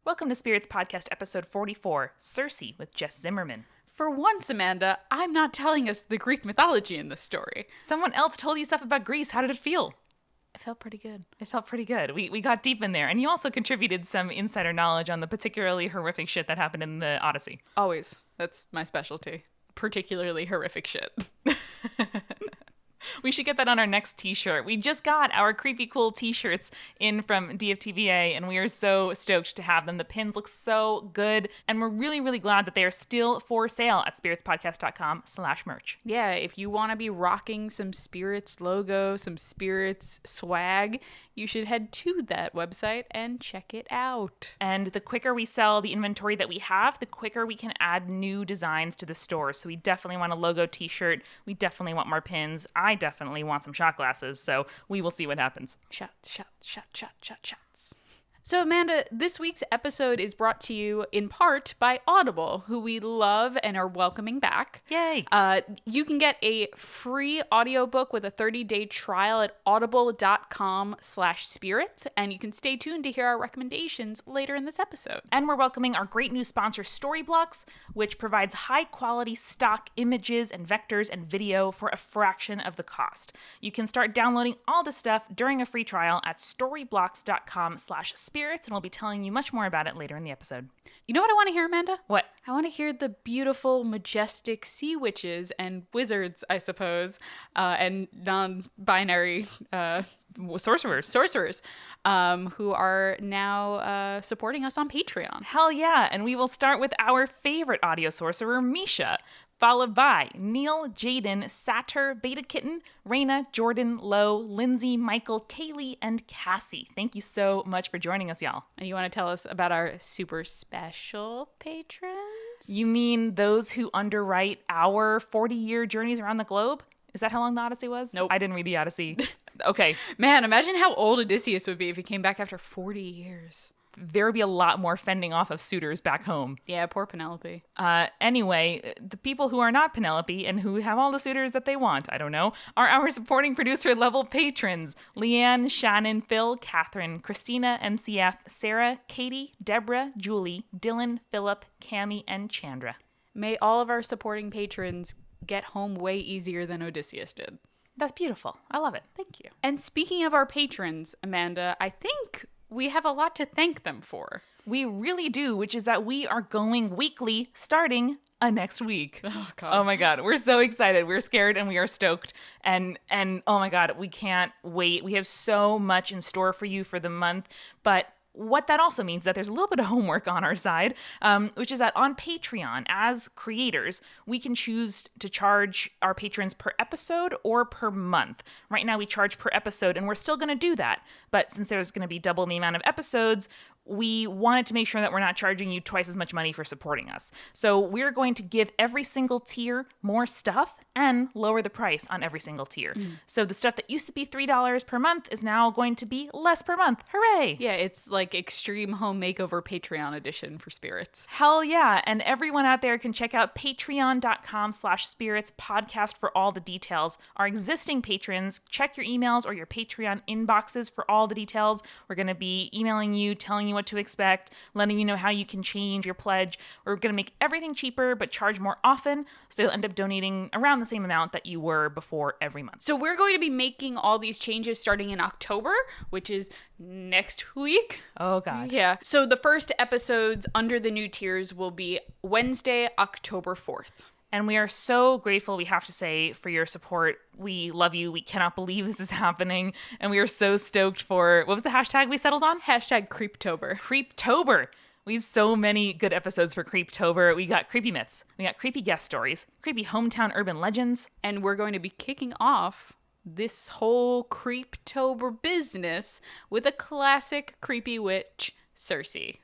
Welcome to Spirits Podcast, episode 44, Circe with Jess Zimmerman. For once, Amanda, I'm not telling us the Greek mythology in this story. Someone else told you stuff about Greece. How did it feel? It felt pretty good. It felt pretty good. We got deep in there. And you also contributed some insider knowledge on the particularly horrific shit that happened in the Odyssey. Always. That's my specialty. Particularly horrific shit. We should get that on our next t-shirt. We just got our creepy cool t-shirts in from DFTBA, and we are so stoked to have them. The pins look so good, and we're really, really glad that they are still for sale at spiritspodcast.com/merch. Yeah, if you want to be rocking some Spirits logo, some Spirits swag, you should head to that website and check it out. And the quicker we sell the inventory that we have, the quicker we can add new designs to the store. So we definitely want a logo t-shirt. We definitely want more pins. I definitely want some shot glasses. So we will see what happens. Shots. So, Amanda, this week's episode is brought to you in part by Audible, who we love and are welcoming back. Yay! You can get a free audiobook with a 30-day trial at audible.com/spirits, and you can stay tuned to hear our recommendations later in this episode. And we're welcoming our great new sponsor, Storyblocks, which provides high-quality stock images and vectors and video for a fraction of the cost. You can start downloading all this stuff during a free trial at storyblocks.com/spirits, and we'll be telling you much more about it later in the episode. You know what I want to hear, Amanda? What? I want to hear the beautiful, majestic sea witches and wizards, I suppose, and non-binary sorcerers, who are now supporting us on Patreon. Hell yeah, and we will start with our favorite audio sorcerer, Misha, followed by Neil, Jaden, Satyr, Beta Kitten, Raina, Jordan, Lo, Lindsay, Michael, Kaylee, and Cassie. Thank you so much for joining us, y'all. And you want to tell us about our super special patrons? You mean those who underwrite our 40-year journeys around the globe? Is that how long the Odyssey was? Nope. I didn't read the Odyssey. Okay. Man, imagine how old Odysseus would be if he came back after 40 years. There would be a lot more fending off of suitors back home. Yeah, poor Penelope. Anyway, the people who are not Penelope and who have all the suitors that they want, I don't know, are our supporting producer level patrons. Leanne, Shannon, Phil, Catherine, Christina, MCF, Sarah, Katie, Deborah, Julie, Dylan, Philip, Cammie, and Chandra. May all of our supporting patrons get home way easier than Odysseus did. That's beautiful. I love it. Thank you. And speaking of our patrons, Amanda, I think we have a lot to thank them for. We really do, which is that we are going weekly starting next week. Oh, God. Oh, my God. We're so excited. We're scared and we are stoked. And oh, my God, we can't wait. We have so much in store for you for the month. But what that also means is that there's a little bit of homework on our side, which is that on Patreon, as creators, we can choose to charge our patrons per episode or per month. Right now, we charge per episode, and we're still going to do that. But since there's going to be double the amount of episodes, we wanted to make sure that we're not charging you twice as much money for supporting us. So we're going to give every single tier more stuff and lower the price on every single tier. So the stuff that used to be $3 per month is now going to be less per month. Hooray! Yeah, it's like Extreme Home Makeover Patreon edition for Spirits. Hell yeah. And everyone out there can check out patreon.com/spirits podcast for all the details. Our existing patrons, check your emails or your Patreon inboxes for all the details. We're going to be emailing you, telling you what to expect, letting you know how you can change your pledge. We're going to make everything cheaper, but charge more often. So you'll end up donating around the same amount that you were before every month. So we're going to be making all these changes starting in October, which is next week. Oh, God. Yeah. So the first episodes under the new tiers will be Wednesday, October 4th. And we are so grateful, we have to say, for your support. We love you. We cannot believe this is happening. And we are so stoked for, what was the hashtag we settled on? Hashtag Creeptober. Creeptober. We have so many good episodes for Creeptober. We got creepy myths. We got creepy guest stories. Creepy hometown urban legends. And we're going to be kicking off this whole Creeptober business with a classic creepy witch, Circe,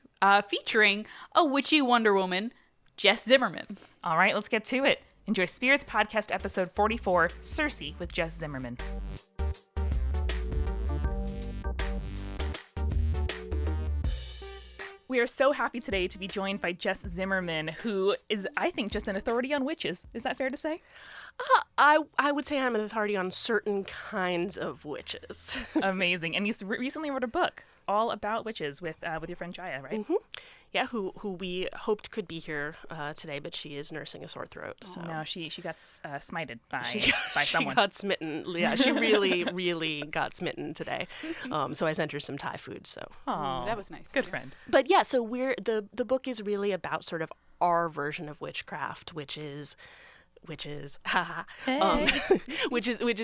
featuring a witchy Wonder Woman, Jess Zimmerman. All right, let's get to it. Enjoy Spirits Podcast episode 44, Circe with Jess Zimmerman. We are so happy today to be joined by Jess Zimmerman, who is, I think, just an authority on witches. Is that fair to say? I would say I'm an authority on certain kinds of witches. Amazing. And you recently wrote a book. all about witches with your friend Jaya, right? Yeah, who we hoped could be here today, but she is nursing a sore throat. So No, she got smited by she someone. got smitten. Yeah, she really, really got smitten today. So I sent her some Thai food. So, Oh, that was nice. Good friend. but yeah, so the book is really about sort of our version of witchcraft, which is which is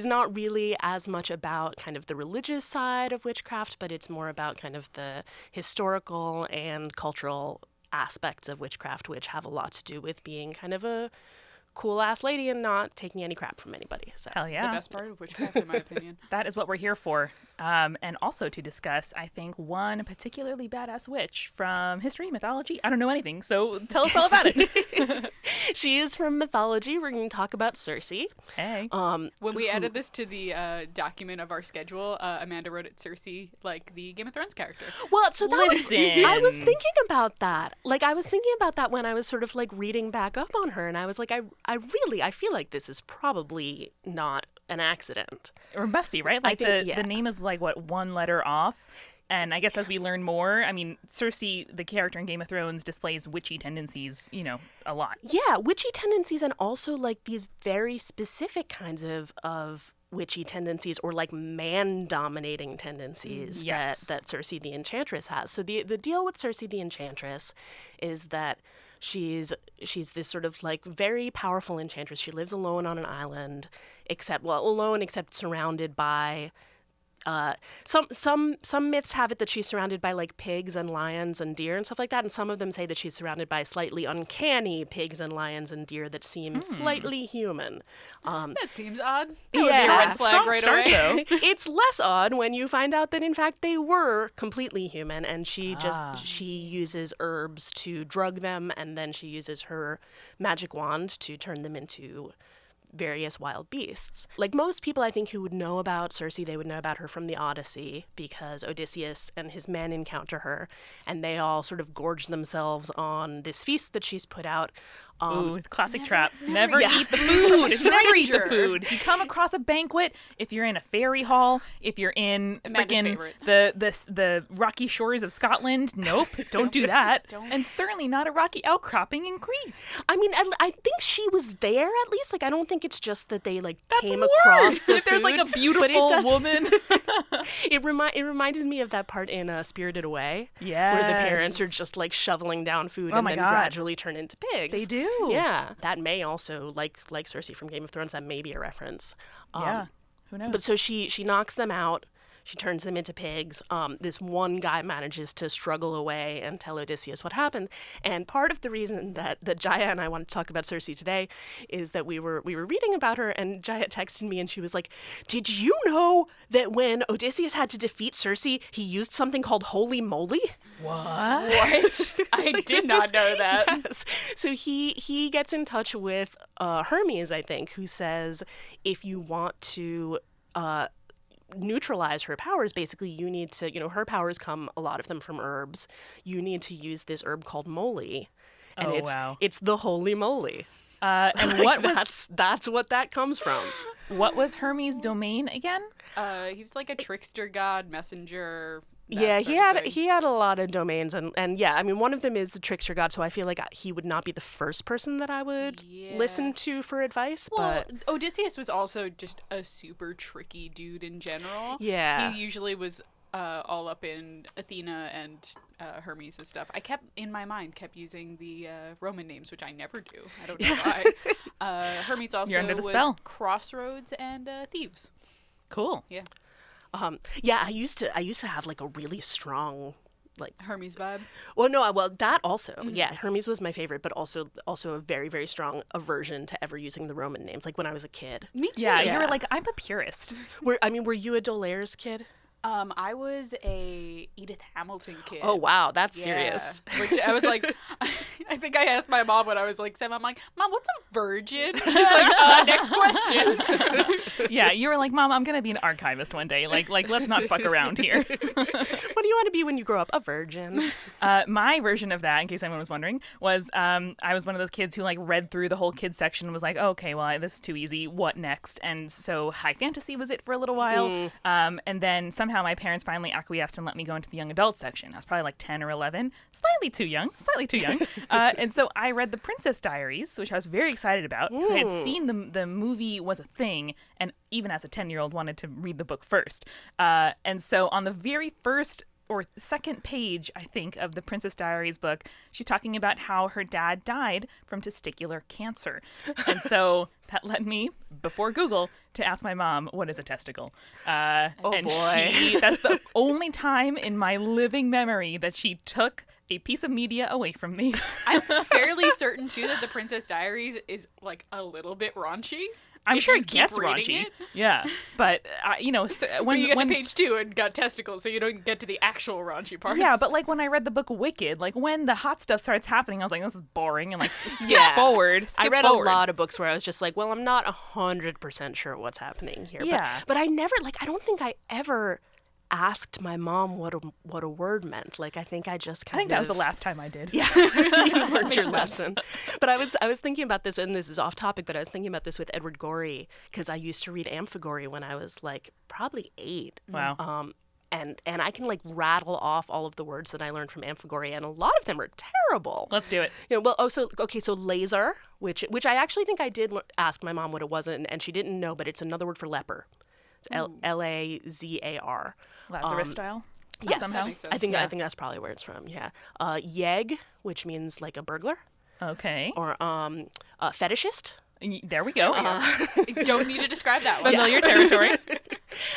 not really as much about kind of the religious side of witchcraft, but it's more about kind of the historical and cultural aspects of witchcraft, which have a lot to do with being kind of a cool ass lady and not taking any crap from anybody. So Hell yeah. The best part of witchcraft, in my opinion. That is what we're here for. And also to discuss, I think, one particularly badass witch from history, mythology. I don't know anything, so tell us all about it. she is from mythology. We're going to talk about Circe. Hey. When we added this to the document of our schedule, Amanda wrote it Circe, like the Game of Thrones character. Well, so that Listen. I was thinking about that. Like, I was thinking about that when I was sort of like reading back up on her, and I was like, I feel like this is probably not an accident. Or it must be, right? Like think, yeah. the name is like, what, one letter off? And I guess as we learn more, I mean, Circe, the character in Game of Thrones, displays witchy tendencies, a lot. Yeah, witchy tendencies, and also like these very specific kinds of witchy tendencies, or like man-dominating tendencies Yes. that Circe the Enchantress has. So the deal with Circe the Enchantress is that she's this sort of like very powerful enchantress. She lives alone on an island, except surrounded by some myths have it that she's surrounded by like pigs and lions and deer and stuff like that, and some of them say that she's surrounded by slightly uncanny pigs and lions and deer that seem slightly human. That seems odd. That Yeah. would be a red flag Strong right start, away. though. It's less odd when you find out that in fact they were completely human, and she uses herbs to drug them, and then she uses her magic wand to turn them into various wild beasts. Like most people, I think, who would know about Circe, they would know about her from the Odyssey, because Odysseus and his men encounter her, and they all sort of gorge themselves on this feast that she's put out. Ooh, classic trap. Never yeah. eat the food. Never eat the Stranger. food. You come across a banquet, if you're in a fairy hall, if you're in Amanda's freaking favorite. the rocky shores of Scotland, nope, don't do that. Don't. And certainly not a rocky outcropping in Greece. I mean, I think she was there at least. Like, I don't think it's just that they like That's came worse. across the If there's like a food, beautiful but it does- woman. It reminded me of that part in Spirited Away, Yes. where the parents are just like shoveling down food Oh and my then God. gradually turn into pigs. They do. Yeah, that may also like Circe from Game of Thrones. That may be a reference. Yeah. Who knows? But so she knocks them out. She turns them into pigs. This one guy manages to struggle away and tell Odysseus what happened. And part of the reason that Jaya and I want to talk about Circe today is that we were reading about her, and Jaya texted me and she was like, "Did you know that when Odysseus had to defeat Circe, he used something called holy moly?" what? What? I did not know that. Yes. So he gets in touch with Hermes, I think, who says if you want to neutralize her powers, basically you need to, her powers come, a lot of them, from herbs. You need to use this herb called moly. And it's the holy moly. And what was that's what that comes from. what was Hermes' domain again? He was like a trickster god, messenger. that Yeah, sort of thing. he had a lot of domains, and yeah, I mean, one of them is the trickster god, so I feel like he would not be the first person that I would listen to for advice. Well, But Odysseus was also just a super tricky dude in general. Yeah. He usually was all up in Athena and Hermes and stuff. I kept using the Roman names, which I never do. I don't know why. Hermes also You're under the was spell. Crossroads and Thieves. Cool. Yeah. yeah, I used to have like a really strong Hermes vibe. Well, that also. Yeah, Hermes was my favorite, but also a very, very strong aversion to ever using the Roman names. Like when I was a kid. Me too. Yeah, you Yeah. were like, I'm a purist. Were you a Dolaire's kid? I was a Edith Hamilton kid. Oh wow, that's Yeah. serious. Which I was like, I think I asked my mom when I was like 7. I'm like, Mom, what's a virgin? She's like, next question. Yeah, you were like, Mom, I'm gonna be an archivist one day. Like let's not fuck around here. What do you want to be when you grow up? A virgin. My version of that, in case anyone was wondering, was I was one of those kids who like read through the whole kids section and was like, oh, okay, well, this is too easy. What next? And so high fantasy was it for a little while. And then somehow my parents finally acquiesced and let me go into the young adult section. I was probably like 10 or 11, slightly too young. And so I read the Princess Diaries, which I was very excited about because I had seen the movie was a thing, and even as a 10-year-old wanted to read the book first. And so on the very first or second page, I think, of the Princess Diaries book, she's talking about how her dad died from testicular cancer. And so that led me, before Google, to ask my mom, what is a testicle? Oh, and boy. That's the only time in my living memory that she took a piece of media away from me. I'm fairly certain, too, that the Princess Diaries is, like, a little bit raunchy. I'm if sure you it keep gets reading raunchy. it. Yeah. But, so When you get to page 2 and got testicles, so you don't get to the actual raunchy parts. Yeah, but like when I read the book Wicked, like when the hot stuff starts happening, I was like, this is boring, and like skip Yeah. forward. I read forward. a lot of books where I was just like, well, I'm not 100% sure what's happening here. Yeah. But I never, like, I don't think I ever asked my mom what a word meant. Like, I think I just kind of... I think that was the last time I did. Yeah, you learned your lesson. But I was thinking about this, and this is off topic, but I was thinking about this with Edward Gorey, because I used to read Amphigory when I was like probably 8. Wow. And I can like rattle off all of the words that I learned from Amphigory, and a lot of them are terrible. Let's do it. So laser, which I actually think I did ask my mom what it was, and she didn't know, but it's another word for leper. It's Lazar. Lazarus style. Yes, Somehow. Makes sense. I think that's probably where it's from. Yeah, yeg, which means like a burglar, Okay. or fetishist. There we go. You don't need to describe that one. Familiar territory.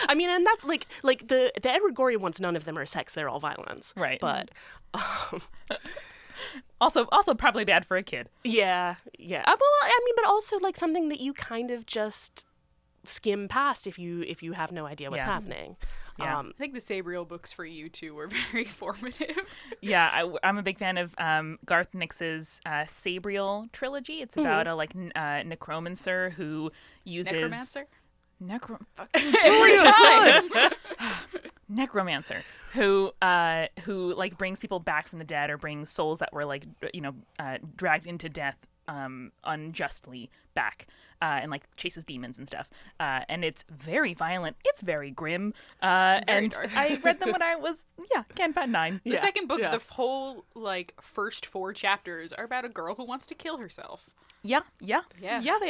I mean, and that's like the Edward Gorey ones. None of them are sex; they're all violence. Right. But Also probably bad for a kid. yeah. Well, I mean, but also like something that you kind of just skim past if you have no idea what's Yeah. happening. Yeah. I think the Sabriel books for you, too, were very formative. Yeah, I'm a big fan of Garth Nix's Sabriel trilogy. It's about a necromancer who uses Necromancer? Every time. Necromancer who like brings people back from the dead or brings souls that were like dragged into death unjustly back and like chases demons and stuff, and it's very violent, it's very grim, and dark. I read them when I was about 9. The second book, the whole, like, first 4 chapters are about a girl who wants to kill herself. Yeah, they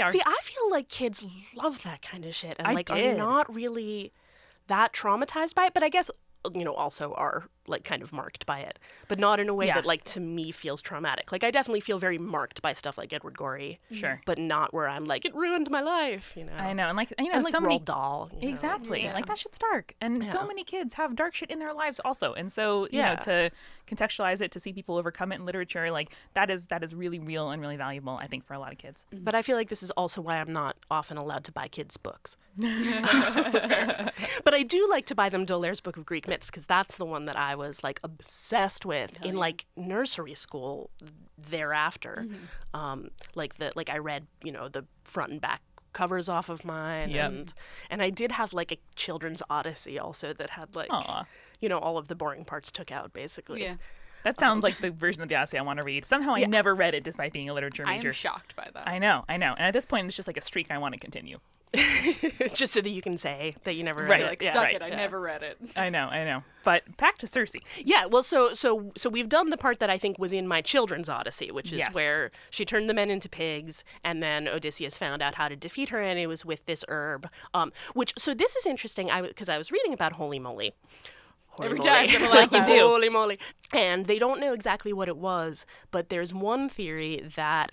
are. See, I feel like kids love that kind of shit and I are did. not really that traumatized by it, but I guess also are like kind of marked by it, but not in a way that like to me feels traumatic. Like I definitely feel very marked by stuff like Edward Gorey, Sure. but not where I'm like it ruined my life. I know, and like and like so many Roald Dahl. Exactly. Yeah. Like that shit's dark. And so Yeah. many kids have dark shit in their lives also. And so, you know, to contextualize it, to see people overcome it in literature, like that is really real and really valuable, I think, for a lot of kids. But I feel like this is also why I'm not often allowed to buy kids' books. But I do like to buy them D'Aulaire's Book of Greek Myths, because that's the one that I was like obsessed with in like nursery school thereafter. I read, the front and back covers off of mine. Yep. And I did have like a children's Odyssey also that had like, Aw. all of the boring parts took out basically. Yeah. That sounds like the version of the Odyssey I want to read. Somehow I never read it despite being a literature I major. am shocked by that. I know. And at this point, it's just like a streak I want to continue. Just so that you can say that you never read Right. it. Like, Yeah, suck right. it, I never read it. I know. But back to Circe. Yeah, well, so we've done the part that I think was in my children's Odyssey, which is Yes. where she turned the men into pigs, and then Odysseus found out how to defeat her, and it was with this herb. So this is interesting, because I was reading about Holy Moly. Holy Every moly. time, you like you do. Holy moly. And they don't know exactly what it was, but there's one theory that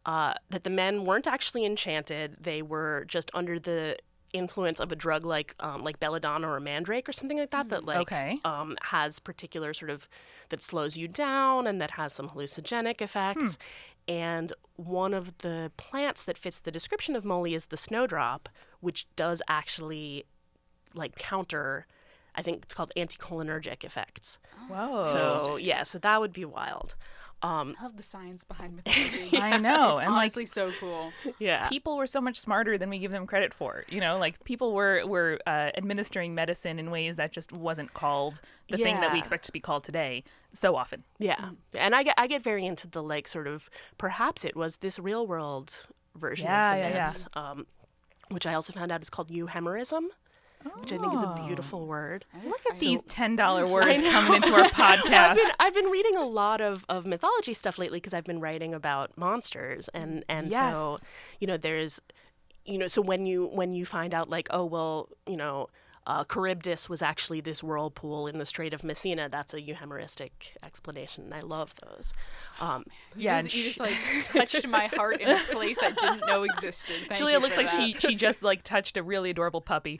the men weren't actually enchanted. They were just under the influence of a drug like belladonna or mandrake or something like that, that like Okay. has particular sort of, that slows you down and that has some hallucinogenic effects. And one of the plants that fits the description of moly is the snowdrop, which does actually like counter, I think it's called anticholinergic effects. Whoa. So yeah, so that would be wild. I love the science behind mythology. I know. It's And honestly so cool. Yeah. people were so much smarter than we give them credit for. Like people were administering medicine in ways that just wasn't called the thing that we Yeah. expect to be called today so often. Yeah. And I get very into the like sort of perhaps it was this real world version Yeah, of the yeah, myths, which I also found out is called euhemerism, which I think is a beautiful word. Look at these $10 words I know. coming into our podcast. I've been reading a lot of mythology stuff lately because I've been writing about monsters and so there's so when you find out like, oh well, Charybdis was actually this whirlpool in the Strait of Messina. That's a euhemeristic explanation, and I love those. Yeah, You just like touched my heart in a place I didn't know existed. Thank Julia you looks for like that. she just like touched a really adorable puppy.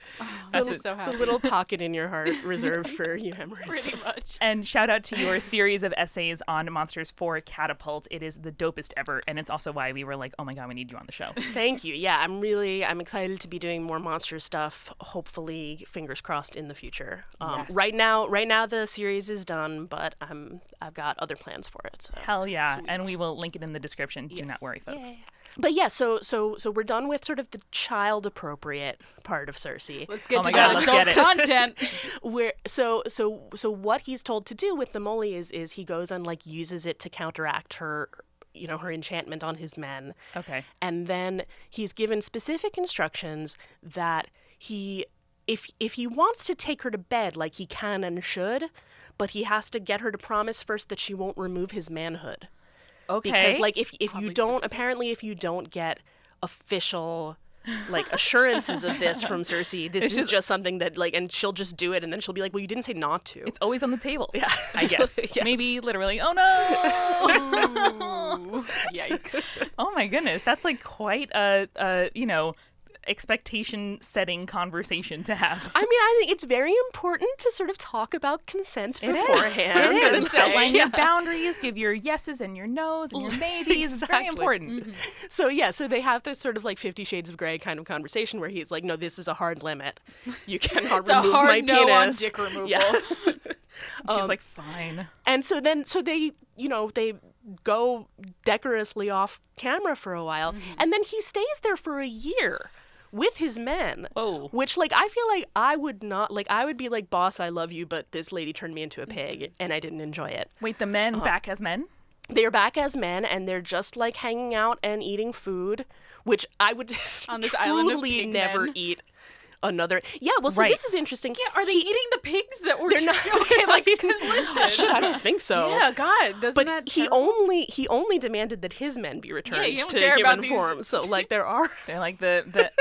I'm just so The happy. little pocket in your heart reserved for euhemerism. Pretty much. And shout out to your series of essays on monsters for Catapult. It is the dopest ever, and it's also why we were like, oh my god, we need you on the show. Thank you. Yeah, I'm excited to be doing more monster stuff. Hopefully, fingers crossed in the future. Yes. Right now the series is done, but I've got other plans for it. So. Hell yeah, Sweet. and we will link it in the description. Do not worry, folks. But yeah, so we're done with sort of the child appropriate part of Circe. Let's get Oh to my God, the let's adult get it. content. Where so what he's told to do with the moly is he goes and like uses it to counteract her her enchantment on his men. Okay. And then he's given specific instructions that if he wants to take her to bed, like he can and should, but he has to get her to promise first that she won't remove his manhood. Okay. Because like if you Oddly don't specific. apparently if you don't get official like assurances of this from Circe, this is just something that like, and she'll just do it, and then she'll be like, well, you didn't say not to. It's always on the table. Yeah. I guess. Yes. Maybe literally. Oh no. Ooh, yikes. Oh my goodness. That's like quite a expectation setting conversation to have. I mean, I think it's very important to sort of talk about consent It is. beforehand. It gonna is. say, Outline your Yeah. boundaries, give your yeses and your nos and your maybes. It's very Exactly. important. So they have this sort of like 50 Shades of Grey kind of conversation where he's like, no, this is a hard limit. You cannot It's a remove hard my no on penis. dick removal. Yeah. She was like, fine. And so they they go decorously off camera for a while, and then he stays there for a year with his men. Whoa. Which like I feel like I would not like I would be like, boss, I love you, but this lady turned me into a pig and I didn't enjoy it. Wait, the men back as men? They're back as men and they're just like hanging out and eating food, which I would On this island of truly pig never men. eat another. Yeah, well, so Right. this is interesting. Yeah, are they eating the pigs that were? They're not Okay, like because listen. Shit, I don't think so. Yeah, God, doesn't But that? he terrible? only demanded that his men be returned you don't to care about human these- form. So like there are. They're like the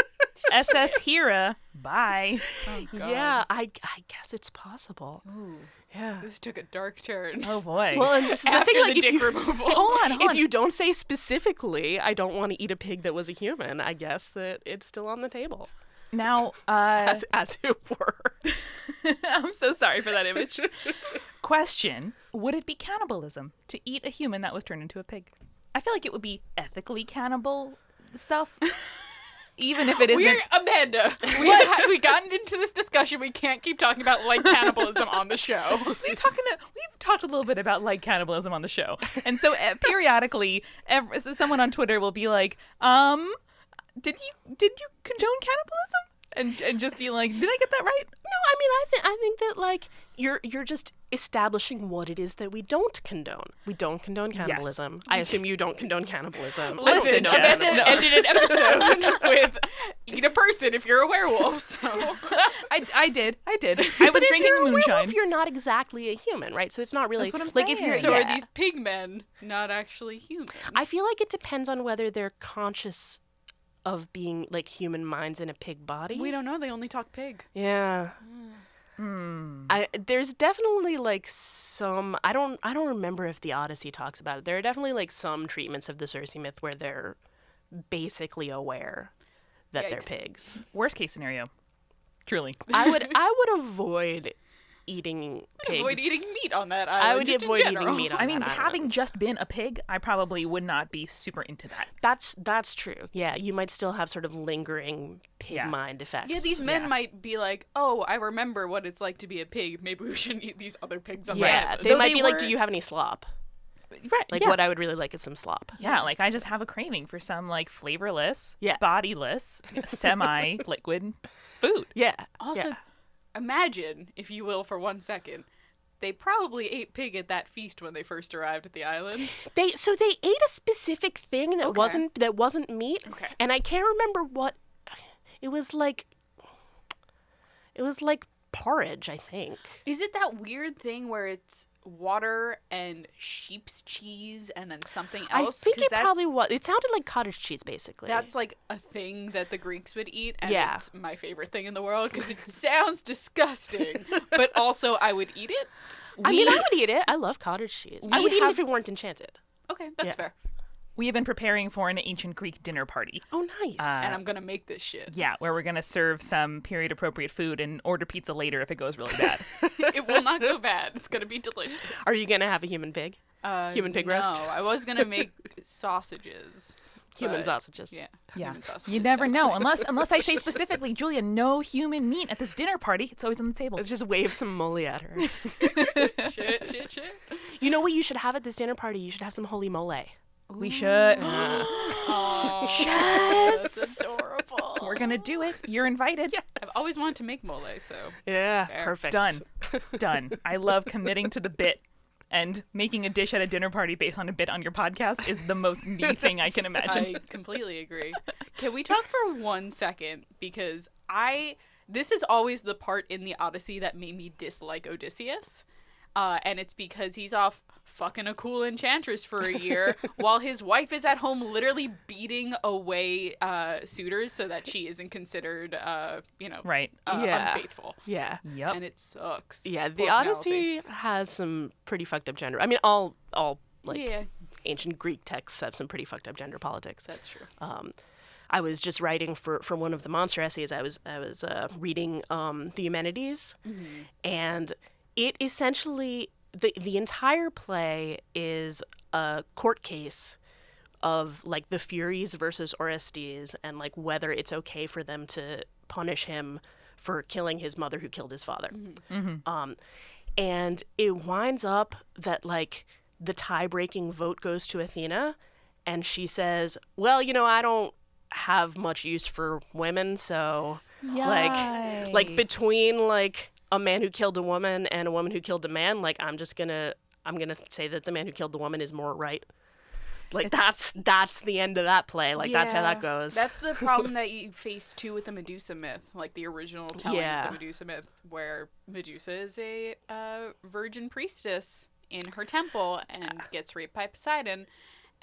SS Hera. Bye. Oh, God. Yeah, I guess it's possible. Ooh, Yeah. this took a dark turn. Oh boy. Well, and this is the After thing, like the if dick you, removal. hold on. if you don't say specifically, I don't want to eat a pig that was a human, I guess that it's still on the table, Now, as it were. I'm so sorry for that image. Question: would it be cannibalism to eat a human that was turned into a pig? I feel like it would be ethically cannibal stuff, even if it isn't. We're Amanda. We gotten into this discussion. We can't keep talking about like cannibalism on the show. So we've talked a little bit about like cannibalism on the show, and so periodically, someone on Twitter will be like, did you condone cannibalism? And just be like, did I get that right? No, I mean, I think that like you're just establishing what it is that we don't condone. We don't condone cannibalism. I assume you don't condone cannibalism. I don't Listen, condone Amanda cannibalism. ended an episode with eat a person if you're a werewolf. So I did. I was But if drinking you're a moonshine. werewolf, you're not exactly a human, right? So it's not really That's what I'm like if you're saying. so yeah. are these pig men not actually human? I feel like it depends on whether they're conscious of being like human minds in a pig body. We don't know. They only talk pig. Yeah. There's definitely like some I don't remember if the Odyssey talks about it. There are definitely like some treatments of the Circe myth where they're basically aware that they're Yikes. pigs. Worst case scenario, truly. I would avoid eating pigs. Avoid eating meat on that island. I would just in avoid eating general. meat on I mean, that having island. just been a pig, I probably would not be super into that. That's true. Yeah, you might still have sort of lingering pig Yeah. mind effects. Yeah, these men Yeah. might be like, "Oh, I remember what it's like to be a pig. Maybe we shouldn't eat these other pigs on the Yeah, island." they Though might they be like, were- "Do you have any slop?" Right. Like, yeah. what I would really like is some slop. Yeah, like I just have a craving for some like flavorless, Yeah. bodiless, semi-liquid food. Yeah. Also, yeah. imagine, if you will, for 1 second, they probably ate pig at that feast when they first arrived at the island. They ate a specific thing that Okay. wasn't meat. Okay. And I can't remember what it was like. It was like porridge, I think. Is it that weird thing where it's water and sheep's cheese and then something else? I think 'Cause it that's- probably was. It sounded like cottage cheese, basically. That's like a thing that the Greeks would eat, and Yeah. it's my favorite thing in the world because it sounds disgusting, but also I would eat it. I mean, I would eat it. I love cottage cheese. I We would eat it have- if it weren't enchanted. Okay, that's Yeah. fair. We have been preparing for an ancient Greek dinner party. Oh, nice. And I'm gonna make this shit. Yeah, where we're gonna serve some period-appropriate food and order pizza later if it goes really bad. It will not go bad. It's gonna be delicious. Are you gonna have a human pig? Human pig roast? No, I was gonna make sausages. Human but- sausages. Yeah. Yeah, Human sausages. you never know definitely. unless I say specifically, Julia, no human meat at this dinner party. It's always on the table. Let's just wave some moly at her. Shit. You know what you should have at this dinner party? You should have some holy moly. We should. Oh, Yes! that's adorable. We're gonna do it. You're invited. I've always wanted to make mole, so Yeah, Fair. perfect. Done. I love committing to the bit. And making a dish at a dinner party based on a bit on your podcast is the most me thing I can imagine. I completely agree. Can we talk for 1 second? Because this is always the part in the Odyssey that made me dislike Odysseus. And it's because he's off fucking a cool enchantress for a year while his wife is at home literally beating away suitors so that she isn't considered, Right. Yeah. unfaithful. Yeah. Yep. And it sucks. Yeah, the Poor Odyssey has some pretty fucked up gender. I mean, all like Yeah, ancient Greek texts have some pretty fucked up gender politics. that's true. I was just writing for one of the monster essays. I was reading the Eumenides, and it essentially the entire play is a court case of like the Furies versus Orestes and like whether it's okay for them to punish him for killing his mother who killed his father. And it winds up that like the tie-breaking vote goes to Athena, and she says, "Well, I don't have much use for women, so like between like a man who killed a woman and a woman who killed a man, like I'm gonna say that the man who killed the woman is more right." Like that's the end of that play. Like that's how that goes. That's the problem that you face too with the Medusa myth, like the original telling Yeah. of the Medusa myth, where Medusa is a virgin priestess in her temple and gets raped by Poseidon,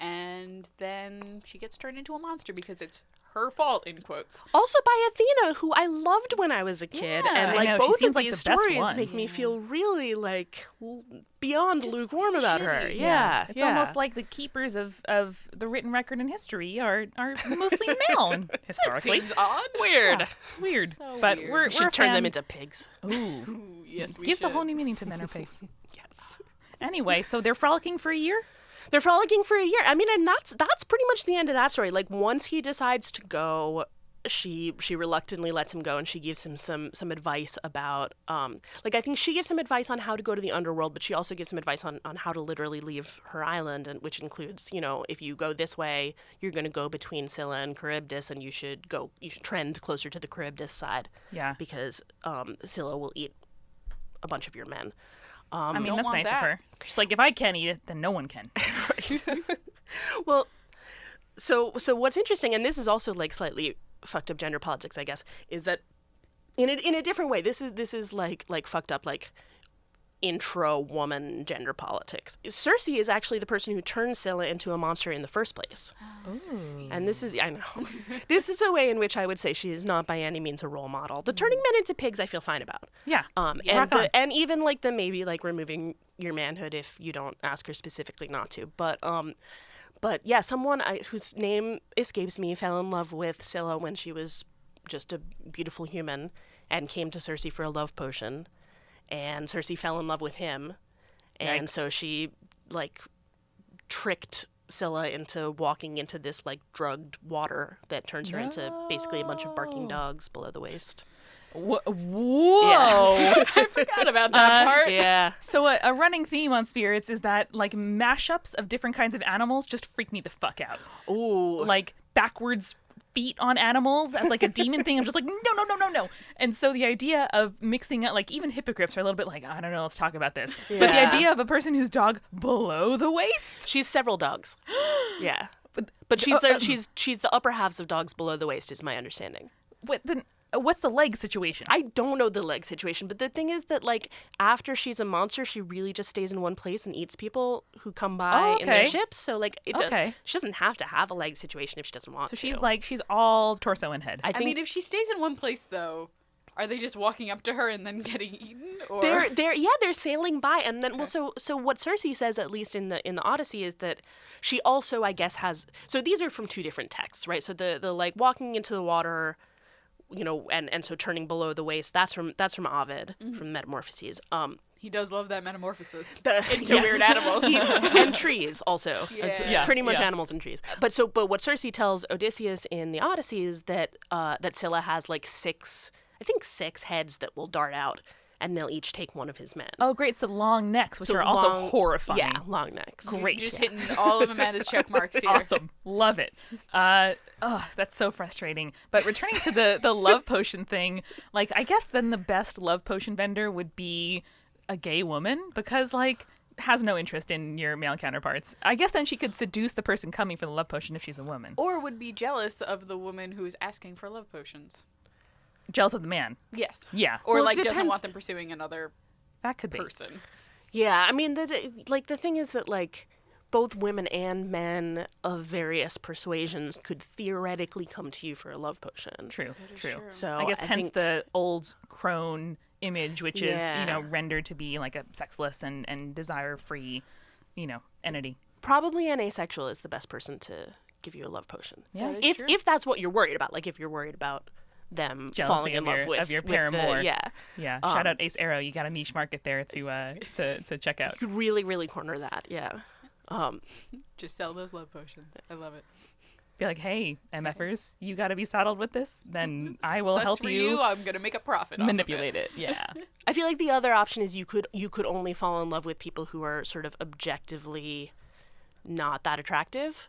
and then she gets turned into a monster because it's her fault, in quotes. Also by Athena, who I loved when I was a kid, Yeah. and I like know, she both seems of like these the best stories one. make me feel really like beyond Just lukewarm about her. shitty. Yeah, It's almost like the keepers of the written record in history are mostly male historically. Seems odd. weird. Yeah, weird. So but weird. we're We should a turn them fan- into pigs. Ooh, Ooh, yes, we gives should. a whole new meaning to men or pigs. Yes. Anyway, so they're frolicking for a year. They're frolicking for a year. I mean, and that's pretty much the end of that story. Like once he decides to go, she reluctantly lets him go, and she gives him some advice about like I think she gives him advice on how to go to the underworld, but she also gives him advice on how to literally leave her island, and which includes, if you go this way, you're going to go between Scylla and Charybdis, and you should trend closer to the Charybdis side Yeah. because Scylla will eat a bunch of your men. I mean, Don't that's want nice that. of her. She's like, if I can't eat it, then no one can. Well, so what's interesting, and this is also like slightly fucked up gender politics, I guess, is that in a different way, this is like fucked up like intro woman gender politics. Circe is actually the person who turned Scylla into a monster in the first place. And this is, I know, this is a way in which I would say she is not by any means a role model. The turning men into pigs I feel fine about. Yeah. And and even like the maybe like removing your manhood if you don't ask her specifically not to. But yeah, someone whose name escapes me fell in love with Scylla when she was just a beautiful human and came to Circe for a love potion. And Circe fell in love with him. And Yikes. so she like tricked Scylla into walking into this like drugged water that turns her into basically a bunch of barking dogs below the waist. Whoa. I forgot about that part. Yeah. So a running theme on Spirits is that like mashups of different kinds of animals just freak me the fuck out. Ooh. Like backwards feet on animals as like a demon thing. I'm just like, no. And so the idea of mixing up, like even hippogriffs are a little bit like, I don't know, let's talk about this. But the Yeah. idea of a person whose dog below the waist. She's several dogs. Yeah. But she's the upper halves of dogs below the waist is my understanding. What's the leg situation? I don't know the leg situation, but the thing is that like after she's a monster, she really just stays in one place and eats people who come by in their ships. So like she doesn't have to have a leg situation if she doesn't want to. So she's all torso and head. I think mean, if she stays in one place though, are they just walking up to her and then getting eaten? Or they're sailing by, and then so what Circe says, at least in the Odyssey, is that she also, I guess, has. So these are from two different texts, right? So the like walking into the water, you know, and so turning below the waist. That's from Ovid from Metamorphoses. he does love that metamorphosis into weird animals. and trees also. It's Yeah. pretty much animals and trees. But what Circe tells Odysseus in the Odyssey is that Scylla has like six heads that will dart out, and they'll each take one of his men. Oh, great. So long necks, which So are also long- horrifying. Yeah, long necks. Great. Just hitting all of Amanda's check marks here. Awesome. Love it. That's so frustrating. But returning to the love potion thing, like, I guess then the best love potion vendor would be a gay woman, because, like, has no interest in your male counterparts. I guess then she could seduce the person coming for the love potion if she's a woman. Or would be jealous of the woman who is asking for love potions. Jealous of the man. Yes. Yeah. Or Well, it like doesn't depends. want them pursuing another That could be. person. Yeah, I mean, the thing is that like both women and men of various persuasions could theoretically come to you for a love potion. True. True. So I guess hence think, the old crone image, which is, Yeah. rendered to be like a sexless and desire-free, entity. probably an asexual is the best person to give you a love potion. Yeah. That is true. If that's what you're worried about, like if you're worried about them Jealousy falling in of love your- with of your with paramour. yeah. Yeah. Shout out Ace Arrow. You got a niche market there to check out. You could really, really corner that. Yeah. Just sell those love potions. I love it. Be like, hey, MFers, you got to be saddled with this. Then I will Sucks help for you I'm gonna make a profit. off of manipulate it. Yeah. I feel like the other option is you could only fall in love with people who are sort of objectively not that attractive.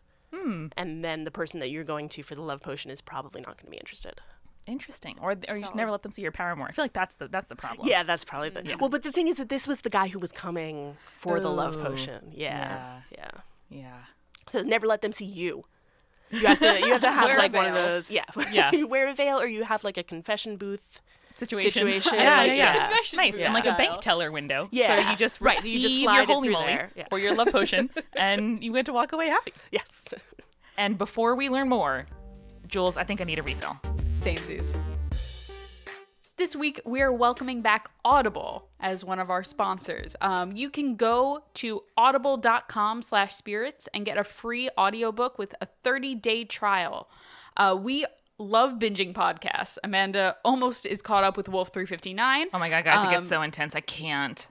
And then the person that you're going to for the love potion is probably not going to be interested. Interesting. Or you just never let them see your paramour. I feel like that's the problem. Yeah, that's probably the. Well, but the thing is that this was the guy who was coming for the love potion. Yeah. Yeah. So never let them see you. You have to have Wear a like one of veil. those. Yeah. Yeah. You wear a veil, or you have like a confession booth Situation. Yeah, Like, yeah. Confession Nice. booth And like a style. bank teller window. Yeah. So you just Right, receive you just your slide it holy through moly there. Yeah. or your love potion, and you get to walk away happy. Yes. And before we learn more, Jules, I think I need a refill. Samesies. This week, we are welcoming back Audible as one of our sponsors. You can go to audible.com/spirits and get a free audiobook with a 30-day trial. We love binging podcasts. Amanda almost is caught up with Wolf 359. Oh my God, guys, it gets so intense. I can't.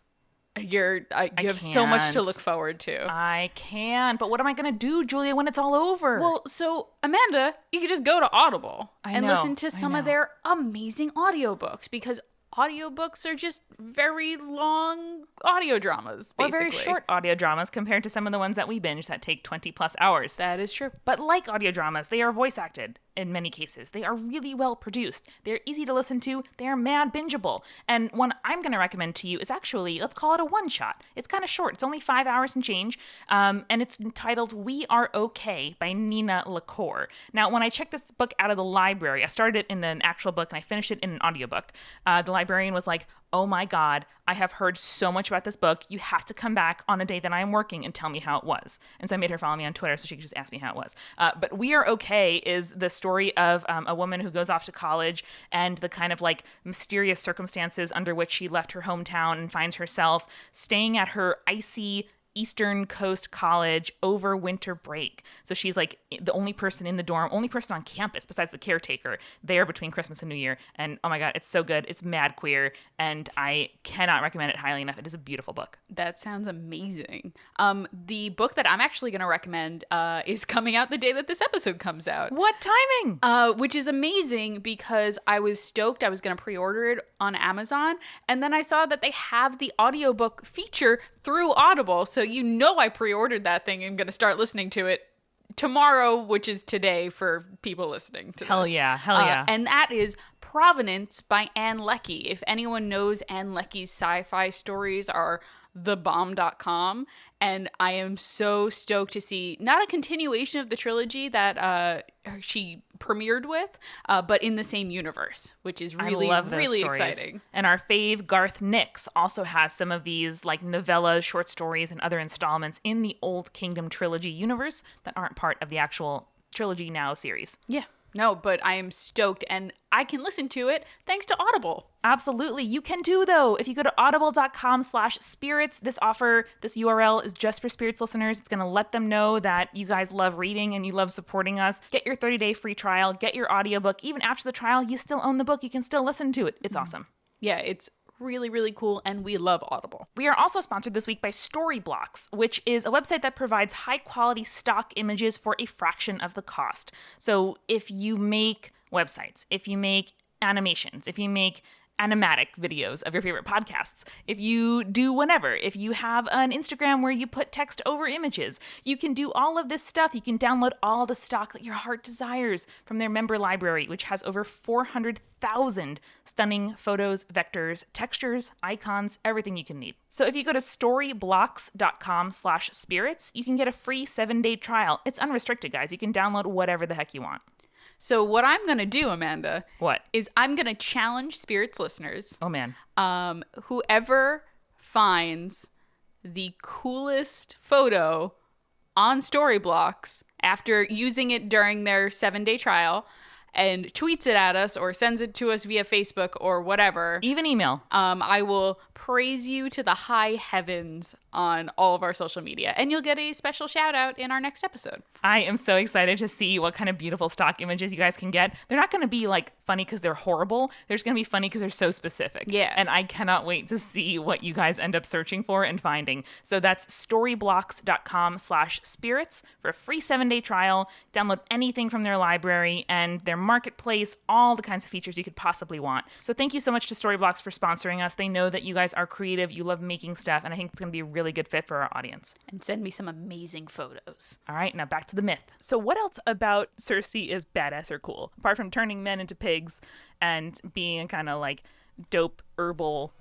You have so much to can't. look forward to. I can. But what am I going to do, Julia, when it's all over? Well, so Amanda, you could just go to Audible and know, listen to I some of know. their amazing audiobooks, because audiobooks are just very long audio dramas, or basically. very short audio dramas compared to some of the ones that we binge that take 20 plus hours. That is true. But like audio dramas, they are voice acted in many cases. They are really well produced. They're easy to listen to. They are mad bingeable. And one I'm going to recommend to you is actually, let's call it a one-shot. It's kind of short. It's only 5 hours and change. And it's entitled We Are Okay by Nina LaCour. Now, when I checked this book out of the library, I started it in an actual book and I finished it in an audiobook. The librarian was like, oh my God, I have heard so much about this book. You have to come back on a day that I am working and tell me how it was. And so I made her follow me on Twitter so she could just ask me how it was. But We Are Okay is the story of a woman who goes off to college and the kind of like mysterious circumstances under which she left her hometown and finds herself staying at her icy Eastern Coast College over winter break. So she's like the only person in the dorm, only person on campus besides the caretaker there between Christmas and New Year. And oh my God, it's so good. It's mad queer. And I cannot recommend it highly enough. It is a beautiful book. That sounds amazing. The book that I'm actually going to recommend is coming out the day that this episode comes out. What timing? Which is amazing because I was stoked. I was going to pre-order it on Amazon. And then I saw that they have the audiobook feature through Audible. So you know I pre-ordered that thing and going to start listening to it tomorrow, which is today for people listening to Hell this. yeah. Hell yeah. And that is Provenance by Ann Leckie. If anyone knows Ann Leckie's sci-fi stories are thebomb.com, and I am so stoked to see not a continuation of the trilogy that she premiered with, but in the same universe, which is really, I love those really stories. exciting. And our fave Garth Nix also has some of these like novellas, short stories, and other installments in the Old Kingdom trilogy universe that aren't part of the actual Trilogy Now series. Yeah. No, but I am stoked, and I can listen to it thanks to Audible. Absolutely. You can too, though. If you go to audible.com/spirits, this URL is just for Spirits listeners. It's going to let them know that you guys love reading and you love supporting us. Get your 30-day free trial. Get your audiobook. Even after the trial, you still own the book. You can still listen to it. It's awesome. Yeah, it's really, really cool, and we love Audible. We are also sponsored this week by Storyblocks, which is a website that provides high-quality stock images for a fraction of the cost. So if you make websites, if you make animations, if you make animatic videos of your favorite podcasts, if you do whatever, if you have an Instagram where you put text over images, you can do all of this stuff. You can download all the stock that your heart desires from their member library, which has over 400,000 stunning photos, vectors, textures, icons, everything you can need. So if you go to storyblocks.com/spirits, you can get a free 7-day trial. It's unrestricted, guys. You can download whatever the heck you want. So what I'm going to do, Amanda, What? is I'm going to challenge Spirits listeners. Oh, man. Whoever finds the coolest photo on Storyblocks after using it during their 7-day trial and tweets it at us or sends it to us via Facebook or whatever, Even email. I will praise you to the high heavens on all of our social media, and you'll get a special shout out in our next episode. I am so excited to see what kind of beautiful stock images you guys can get. They're not going to be like funny because they're horrible. They're just going to be funny because they're so specific. Yeah. And I cannot wait to see what you guys end up searching for and finding. So that's storyblocks.com/spirits for a free 7-day trial. Download anything from their library and their marketplace, all the kinds of features you could possibly want. So thank you so much to Storyblocks for sponsoring us. They know that you guys are creative, you love making stuff, and I think it's going to be a really good fit for our audience. And send me some amazing photos. All right, now back to the myth. So what else about Circe is badass or cool? Apart from turning men into pigs and being a kind of like dope herbal,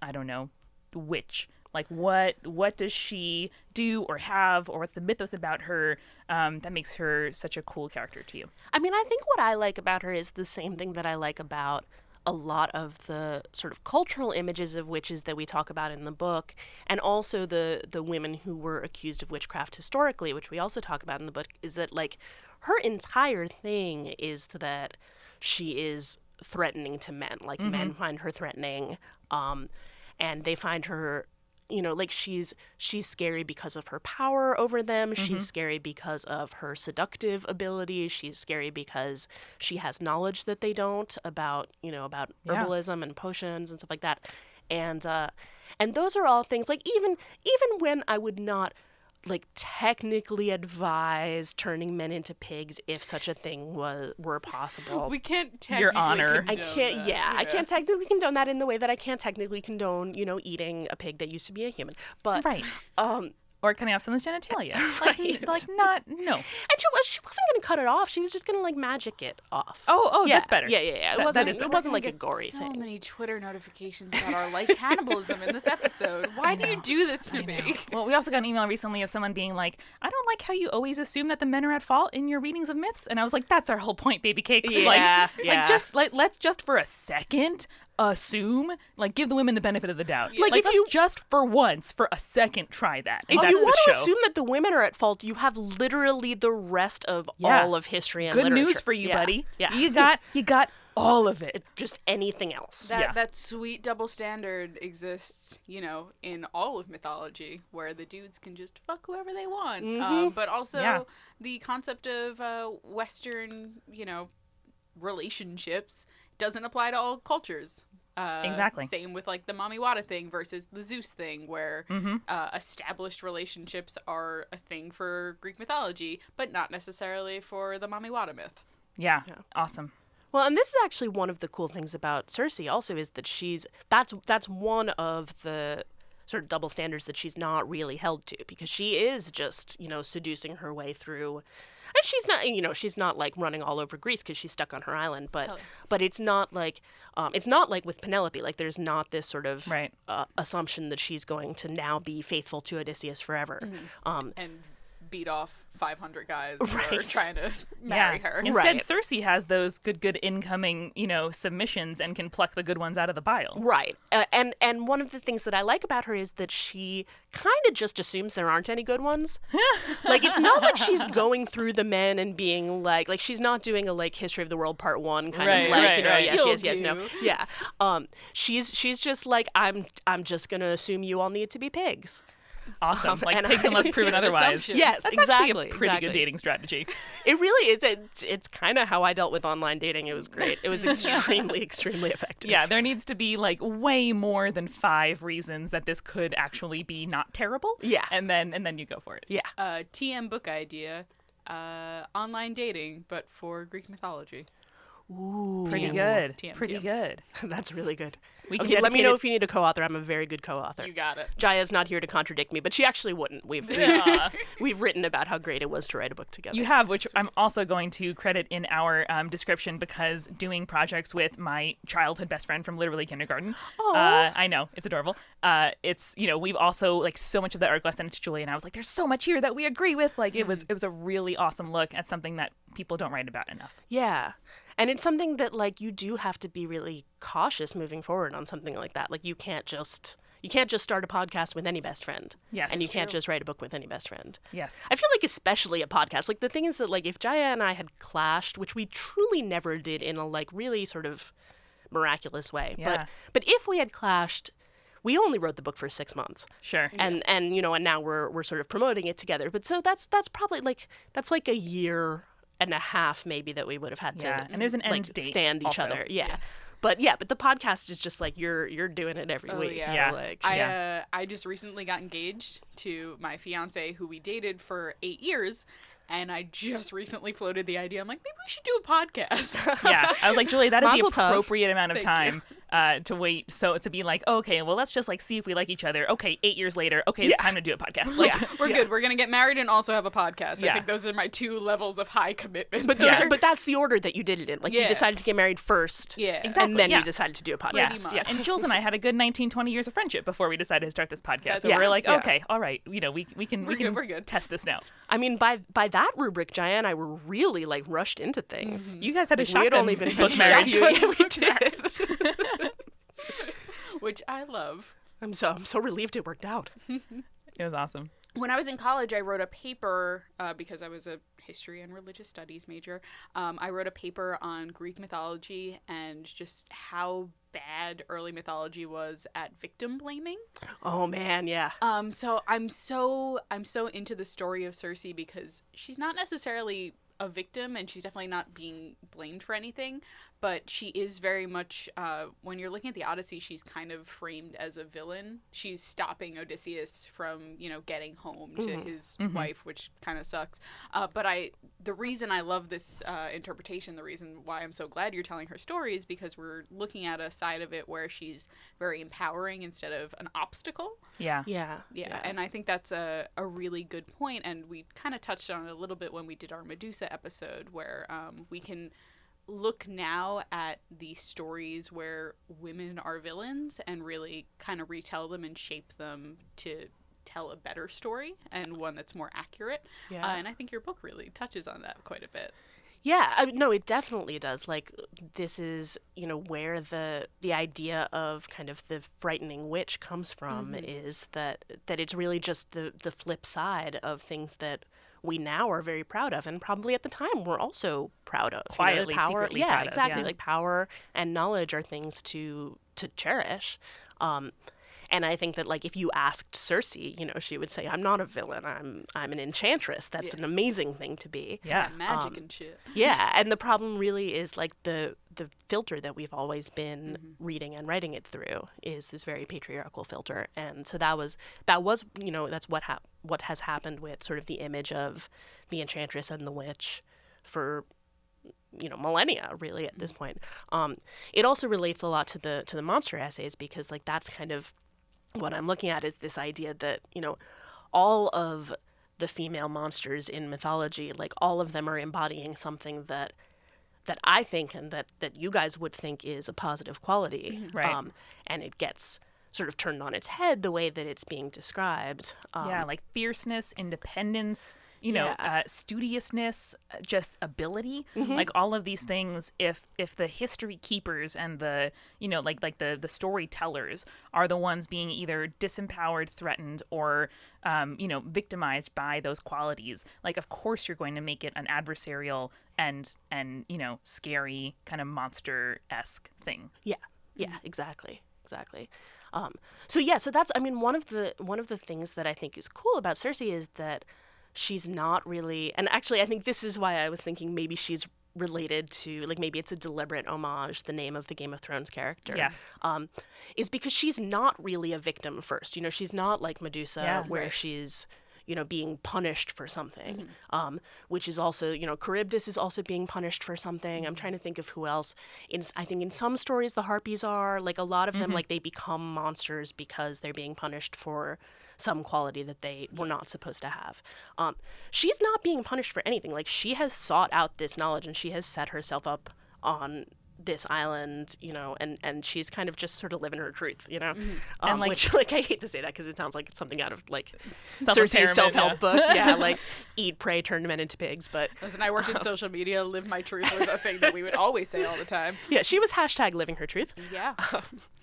I don't know, witch. Like what does she do or have, or what's the mythos about her that makes her such a cool character to you? I mean, I think what I like about her is the same thing that I like about a lot of the sort of cultural images of witches that we talk about in the book, and also the women who were accused of witchcraft historically, which we also talk about in the book, is that like her entire thing is that she is threatening to men. Like men find her threatening, and they find her, you know, like she's scary because of her power over them. She's scary because of her seductive abilities. She's scary because she has knowledge that they don't about herbalism and potions and stuff like that. And those are all things like even when I would not like technically advise turning men into pigs if such a thing were possible. We can't technically Your Honor. I can't. that. I can't technically condone that in the way that I can't technically condone, eating a pig that used to be a human. But Right. Or cutting off someone's genitalia. Right. No. And she wasn't going to cut it off. She was just going to like magic it off. Oh, Yeah, that's better. Yeah. That is It better. wasn't like a Get gory so thing. many Twitter notifications about our like cannibalism in this episode. Why do you do this to me? Well, we also got an email recently of someone being like, I don't like how you always assume that the men are at fault in your readings of myths. And I was like, that's our whole point, baby cakes. Yeah, Let's just for a second assume, like give the women the benefit of the doubt. Like, Like if let's you- just for once, for a second, try that. And If that's you the want to show. assume that the women are at fault, you have literally the rest of Yeah. all of history and Good literature. news for you, Yeah, buddy. Yeah. You got all of it. just anything else. That sweet double standard exists, in all of mythology, where the dudes can just fuck whoever they want. But also the concept of Western, relationships doesn't apply to all cultures. Exactly. Same with like the Mamiwata thing versus the Zeus thing, where established relationships are a thing for Greek mythology, but not necessarily for the Mamiwata myth. Yeah. Awesome. Well, and this is actually one of the cool things about Circe also, is that that's one of the sort of double standards that she's not really held to, because she is just, seducing her way through. And she's not like running all over Greece because she's stuck on her island, but it's not like with Penelope. Like, there's not this sort of assumption that she's going to now be faithful to Odysseus forever. And beat off 500 guys who are trying to marry her. Instead, Circe has those good incoming, submissions and can pluck the good ones out of the pile. Right. And one of the things that I like about her is that she kind of just assumes there aren't any good ones. Like, it's not like she's going through the men and being like she's not doing a like History of the World Part 1 kind of like, yes, no. Yeah. She's just like, I'm just going to assume you all need to be pigs. Awesome. Like, pigs unless proven otherwise. Yes, That's exactly. actually a pretty good dating strategy. It really is. It's kind of how I dealt with online dating. It was great. It was extremely, extremely effective. Yeah, there needs to be like way more than 5 reasons that this could actually be not terrible. Yeah. And then you go for it. Yeah. TM book idea, online dating, but for Greek mythology. Ooh. Pretty good. TM. Pretty good. That's really good. We can Okay, let me dedicate know it- if you need a co-author. I'm a very good co-author. You got it. Jaya's not here to contradict me, but she actually wouldn't. We've written about how great it was to write a book together. You have, which I'm also going to credit in our description, because doing projects with my childhood best friend from literally kindergarten. I know, it's adorable. It's, we've also, like, so much of the art class sent it to Julie, and I was like, there's so much here that we agree with. Like, it was a really awesome look at something that people don't write about enough. Yeah. And it's something that, like, you do have to be really cautious moving forward on something like that. Like, you can't just start a podcast with any best friend. Yes. And you can't just write a book with any best friend. Yes. I feel like especially a podcast. Like, the thing is that, like, if Jaya and I had clashed, which we truly never did in a, like, really sort of miraculous way. Yeah. But if we had clashed, we only wrote the book for 6 months. Sure. And now we're sort of promoting it together. But so that's probably like a year and a half maybe that we would have had to and there's an end like date stand each also. other. Yeah. Yes. But the podcast is just like you're doing it every week. Yeah. So Yeah. like I just recently got engaged to my fiance, who we dated for 8 years, and I just recently floated the idea. I'm like, maybe we should do a podcast. Yeah. I was like, Julie, that is the Mazel tov. appropriate amount of Thank time to wait. So to be like, okay, well, let's just like see if we like each other. Okay, 8 years later. Okay, it's time to do a podcast. Like, We're good. We're gonna get married and also have a podcast. Yeah. I think those are my 2 levels of high commitment. but that's the order that you did it in. Like you Yeah. decided to get married first. Yeah. Exactly. And then yeah. you decided to do a Yeah. podcast. much. And Jules and I had a good 19, 20 years of friendship before we decided to start this podcast. So Yeah. we're like, Yeah. okay, all right, we can We're good. test this now. I mean, by that rubric, Jaya and I were really like rushed into things. You guys had a We had shotgun only been book finished marriage. Yeah, we did. Which I love. I'm so relieved it worked out. It was awesome. When I was in college, I wrote a paper because I was a history and religious studies major. I wrote a paper on Greek mythology and just how bad early mythology was at victim blaming. Oh man, yeah. So I'm so into the story of Circe because she's not necessarily a victim and she's definitely not being blamed for anything, but she is very much, when you're looking at the Odyssey, she's kind of framed as a villain. She's stopping Odysseus from, getting home to his wife, which kind of sucks. But the reason I love this interpretation, the reason why I'm so glad you're telling her story is because we're looking at a side of it where she's very empowering instead of an obstacle. Yeah. Yeah, and I think that's a really good point, and we kind of touched on it a little bit when we did our Medusa episode, where we can look now at the stories where women are villains and really kind of retell them and shape them to tell a better story and one that's more accurate. Yeah. And I think your book really touches on that quite a bit. Yeah, no, it definitely does. Like, this is, where the idea of kind of the frightening witch comes from is that it's really just the flip side of things that we now are very proud of, and probably at the time we're also proud of. Quietly, power, secretly yeah, proud of, exactly. yeah. Like power and knowledge are things to cherish. And I think that, like, if you asked Circe, she would say, "I'm not a villain. I'm an enchantress. That's an amazing thing to be." Yeah. Magic and shit. Yeah, and the problem really is like the filter that we've always been reading and writing it through is this very patriarchal filter, and so that was that's what has happened with sort of the image of the enchantress and the witch for millennia, really, at this point. It also relates a lot to the monster essays, because like that's kind of what I'm looking at, is this idea that all of the female monsters in mythology, like all of them are embodying something that I think and that you guys would think is a positive quality. Right. And it gets sort of turned on its head the way that it's being described. Yeah, like fierceness, independence, studiousness, just ability, like all of these things. If the history keepers and the the storytellers are the ones being either disempowered, threatened, or victimized by those qualities, like of course you're going to make it an adversarial and scary kind of monster-esque thing. Yeah, exactly. So that's, I mean, one of the things that I think is cool about Circe is that she's not really, and actually I think this is why I was thinking maybe she's related to, like, maybe it's a deliberate homage, the name of the Game of Thrones character. Yes. Is because she's not really a victim first. She's not like Medusa, where she's being punished for something, which is also, Charybdis is also being punished for something. I'm trying to think of who else. I think in some stories the Harpies are, like, a lot of them, like, they become monsters because they're being punished for some quality that they were not supposed to have. She's not being punished for anything. Like, she has sought out this knowledge and she has set herself up on this island, and she's kind of just sort of living her truth, And which, like, I hate to say that because it sounds like it's something out of, like, Self-improvement, Circe's self-help yeah. book. Yeah, like, eat, pray, turn men into pigs. But Listen, I worked in social media. Live my truth was a thing that we would always say all the time. yeah, she was hashtag living her truth. Yeah.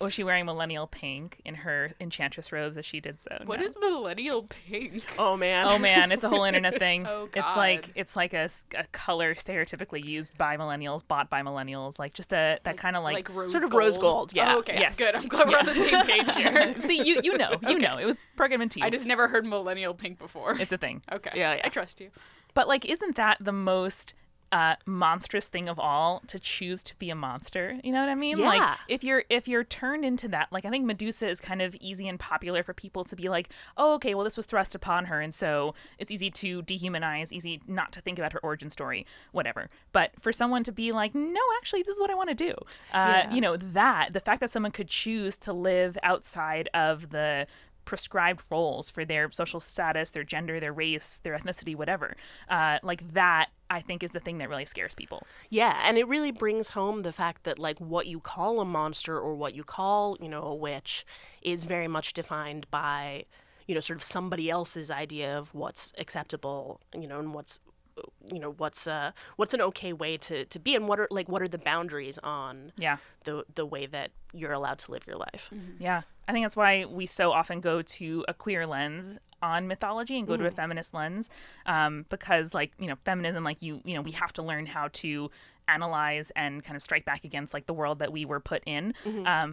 Was she wearing millennial pink in her enchantress robes as she did so? What No. is millennial pink? Oh man. Oh man, it's a whole internet thing. Oh, It's like a color stereotypically used by millennials, bought by millennials, like just that kind of like rose sort of gold. rose gold. Yeah. Oh, okay. Yes. Good. I'm glad we're on the same page here. See, you know, it was programmed into you. I just never heard millennial pink before. It's a thing. Okay. Yeah. I trust you. But like, isn't that the most monstrous thing of all, to choose to be a monster? You know what I mean? Yeah. Like, if you're turned into that, like, I think Medusa is kind of easy and popular for people to be like, oh, okay, well, this was thrust upon her, and so it's easy to dehumanize, easy not to think about her origin story, whatever. But for someone to be like, no, actually, this is what I want to do. The fact that someone could choose to live outside of the prescribed roles for their social status, their gender, their race, their ethnicity, whatever, like that, I think, is the thing that really scares people. Yeah, and it really brings home the fact that, like, what you call a monster or what you call, a witch is very much defined by, sort of somebody else's idea of what's acceptable, and what's an okay way to be, and what are the boundaries on the way that you're allowed to live your life. Yeah, I think that's why we so often go to a queer lens on mythology and go to a feminist lens, because, like, feminism, like, we have to learn how to analyze and kind of strike back against, like, the world that we were put in.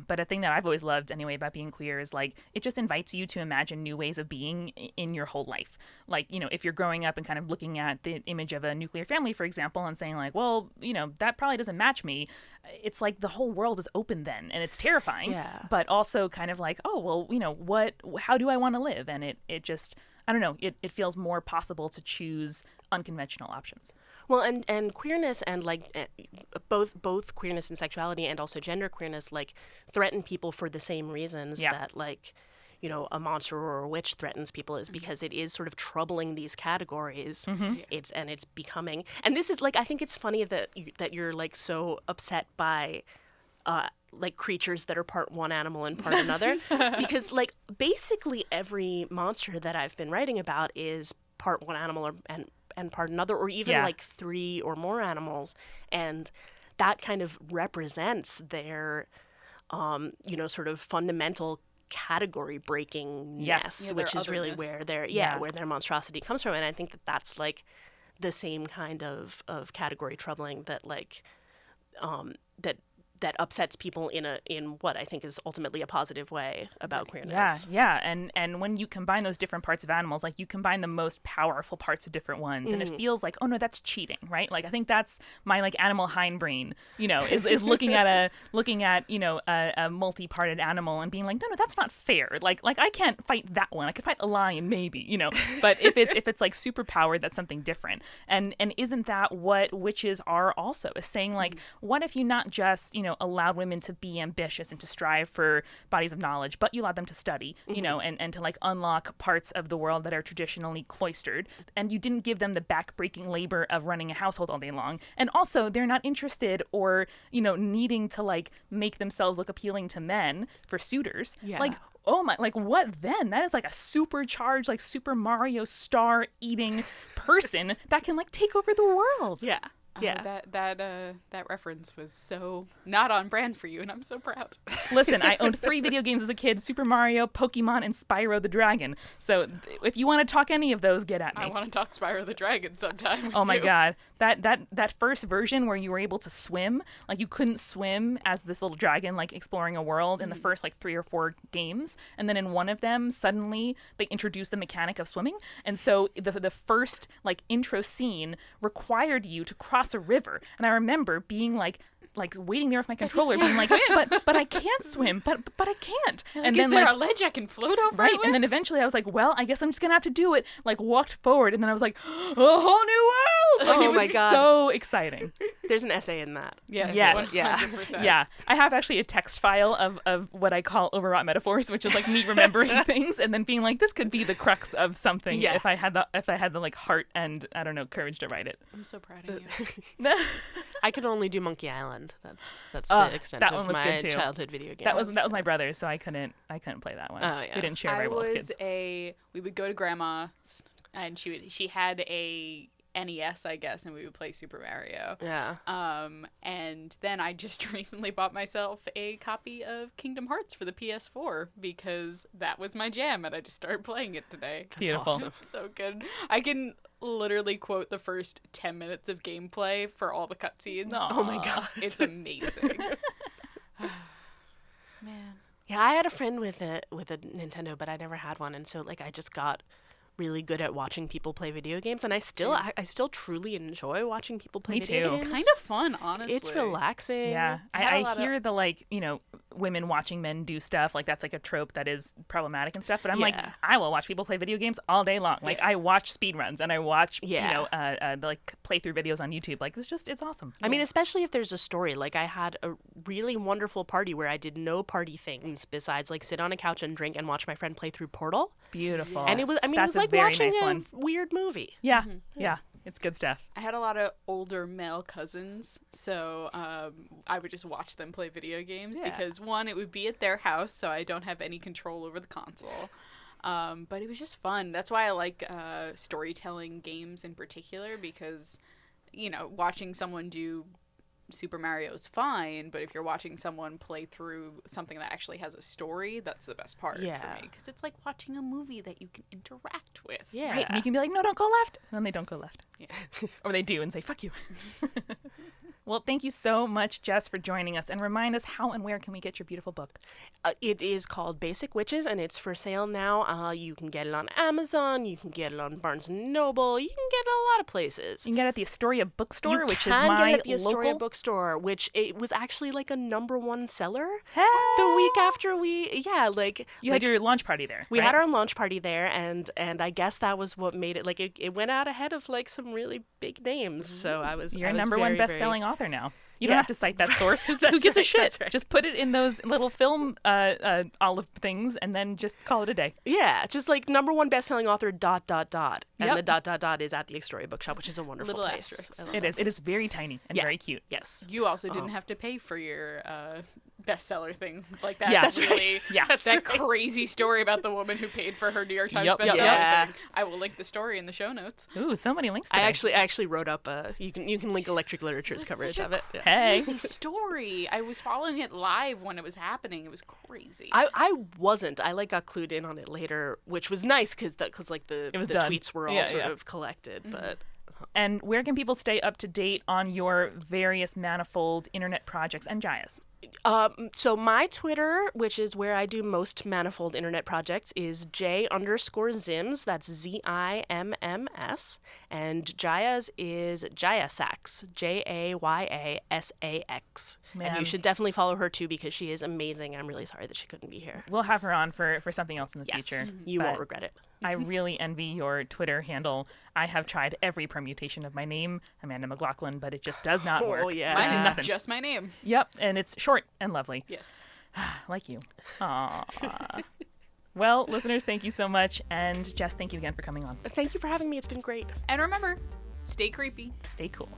But a thing that I've always loved anyway about being queer is, like, it just invites you to imagine new ways of being in your whole life. Like, if you're growing up and kind of looking at the image of a nuclear family, for example, and saying, like, well, that probably doesn't match me, it's like the whole world is open then, and it's terrifying. Yeah. But also kind of like, oh, well, how do I want to live? And it just, I don't know, it feels more possible to choose unconventional options. Well, and queerness and, like, both queerness and sexuality and also gender queerness, like, threaten people for the same reasons that, like, a monster or a witch threatens people, is because it is sort of troubling these categories. It's becoming, and this is, like, I think it's funny that you're like so upset by like creatures that are part one animal and part another, because, like, basically every monster that I've been writing about is part one animal and part another, or even like three or more animals, and that kind of represents their sort of fundamental category breaking Yes. Yeah, which their is really otherness. where their where their monstrosity comes from. And I think that that's like the same kind of category troubling that like that upsets people in what I think is ultimately a positive way about queerness. Yeah. And when you combine those different parts of animals, like you combine the most powerful parts of different ones, and it feels like, oh no, that's cheating, right? Like I think that's my like animal hindbrain, is looking at a multi-parted animal and being like, no, that's not fair. Like I can't fight that one. I could fight a lion maybe, But if it's like super powered, that's something different. And isn't that what witches are also? Is saying like, what if you not just allowed women to be ambitious and to strive for bodies of knowledge, but you allowed them to study, and to like unlock parts of the world that are traditionally cloistered, and you didn't give them the backbreaking labor of running a household all day long. And also they're not interested or, needing to like make themselves look appealing to men for suitors. Yeah. Like, oh my, like what then? That is like a supercharged, like Super Mario star eating person that can like take over the world. Yeah. Yeah. That reference was so not on brand for you, and I'm so proud. Listen, I owned 3 video games as a kid: Super Mario, Pokemon, and Spyro the Dragon. So if you want to talk any of those, get at me. I want to talk Spyro the Dragon sometime with Oh my you. God. That first version where you were able to swim, like you couldn't swim as this little dragon, like exploring a world in the first like 3 or 4 games. And then in one of them, suddenly they introduced the mechanic of swimming. And so the first like intro scene required you to cross a river. And I remember being like waiting there with my controller being like, but I can't swim, but I can't. Like, And is then there like, a ledge I can float over? right, it with? and then eventually I was like, well, I guess I'm just gonna have to do it. Like walked forward, and then I was like, a whole new world. Like, Oh it was my God. so exciting. There's an essay in that. Yes. Yes. 100%. Yeah, I have actually a text file of what I call overwrought metaphors, which is like me remembering things and then being like, this could be the crux of something Yeah. if I had the like heart and I don't know, courage to write it. I'm so proud of you. I could only do Monkey Island. That's the extent that of one was my good too. childhood video game. That was my brother's, so I couldn't play that one. Oh, yeah. We didn't share very I well as was kids. we would go to grandma's, and she had a NES, I guess, and we would play Super Mario. Yeah. And then I just recently bought myself a copy of Kingdom Hearts for the PS4 because that was my jam, and I just started playing it today. Beautiful. awesome. So good. I can literally quote the first 10 minutes of gameplay for all the cutscenes. Oh my God. It's amazing. Man. Yeah, I had a friend with a Nintendo, but I never had one, and so like I just got really good at watching people play video games, and I still truly enjoy watching people play Me video too. games. Kind of fun, honestly. It's relaxing. Yeah, had a I lot of- hear the like, women watching men do stuff, like that's like a trope that is problematic and stuff, but I'm like, Yeah. I will watch people play video games all day long. Like I watch speedruns and I watch the like playthrough videos on YouTube. Like it's awesome. I mean, especially if there's a story. Like I had a really wonderful party where I did no party things besides like sit on a couch and drink and watch my friend play through Portal. Beautiful. And it was, I mean, That's it was like a very watching nice a one. weird movie. Yeah, yeah, it's good stuff. I had a lot of older male cousins, so I would just watch them play video games Yeah. because, one, it would be at their house, so I don't have any control over the console. But it was just fun. That's why I like storytelling games in particular because, watching someone do Super Mario is fine, but if you're watching someone play through something that actually has a story, that's the best part Yeah. for me because it's like watching a movie that you can interact with. Yeah. Right, and you can be like, no, don't go left, and then they don't go left. Yeah. Or they do and say, fuck you. Well, thank you so much, Jess, for joining us, and remind us how and where can we get your beautiful book. It is called Basic Witches, and it's for sale now. You can get it on Amazon. You can get it on Barnes & Noble. You can get it a lot of places. You can get it at the Astoria Bookstore, You which can is get my it at the Astoria local Bookstore, which it was actually like a #1 seller Hey! the week after You had your launch party there. we right? had our launch party there, and I guess that was what made it like it went out ahead of like some really big names. So I was You're I a was #1 very, best-selling author now. You don't Yeah. have to cite that source. Who That's gives a right, shit? that's right. Just put it in those little film olive things, and then just call it a day. Yeah, just like #1 best-selling author ... And Yep. the ... is at the Astoria Bookshop, which is a wonderful Little place. asterisk. I love It is. It is very tiny and Yeah. very cute. Yes. You also didn't have to pay for your bestseller thing. Like that. Yeah. That's That's really, Yeah. that crazy story about the woman who paid for her New York Times Yep, bestseller yep. thing. I will link the story in the show notes. Ooh, so many links I today. actually wrote up you can link Electric Literature's was coverage such of a it. Yeah. Hey. Crazy story. I was following it live when it was happening. It was crazy. I wasn't. I got clued in on it later, which was nice because the was the done. tweets were all Yeah, sort yeah. of collected. But And where can people stay up to date on your various manifold internet projects and Jaya's? so my Twitter, which is where I do most manifold internet projects, is J_Zims. That's ZIMMS. And Jaya's is Jayasax. JAYASAX. And Man. you should definitely follow her too because she is amazing. I'm really sorry that she couldn't be here. We'll have her on for something else in the Yes, future. you but won't regret it. I really envy your Twitter handle. I have tried every permutation of my name, Amanda McLaughlin, but it just does not work. Oh, yeah. Just Mine is nothing. just my name. Yep, and it's short and lovely. Yes. Like you. Aww. Well, listeners, thank you so much. And Jess, thank you again for coming on. Thank you for having me. It's been great. And remember, stay creepy. Stay cool.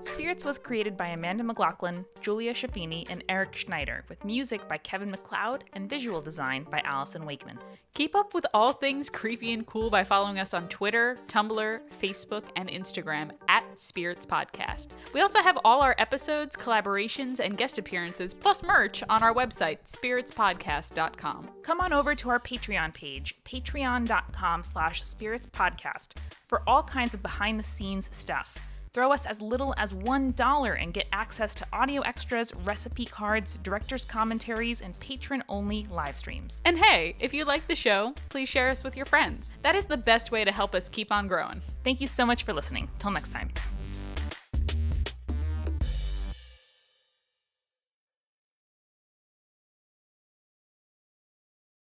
Spirits was created by Amanda McLaughlin, Julia Schaffini, and Eric Schneider, with music by Kevin MacLeod and visual design by Allison Wakeman. Keep up with all things creepy and cool by following us on Twitter, Tumblr, Facebook, and Instagram @Spirits Podcast. We also have all our episodes, collaborations, and guest appearances, plus merch on our website, spiritspodcast.com. Come on over to our Patreon page, patreon.com/spiritspodcast, for all kinds of behind-the-scenes stuff. Throw us as little as $1 and get access to audio extras, recipe cards, director's commentaries, and patron-only live streams. And hey, if you like the show, please share us with your friends. That is the best way to help us keep on growing. Thank you so much for listening. Till next time.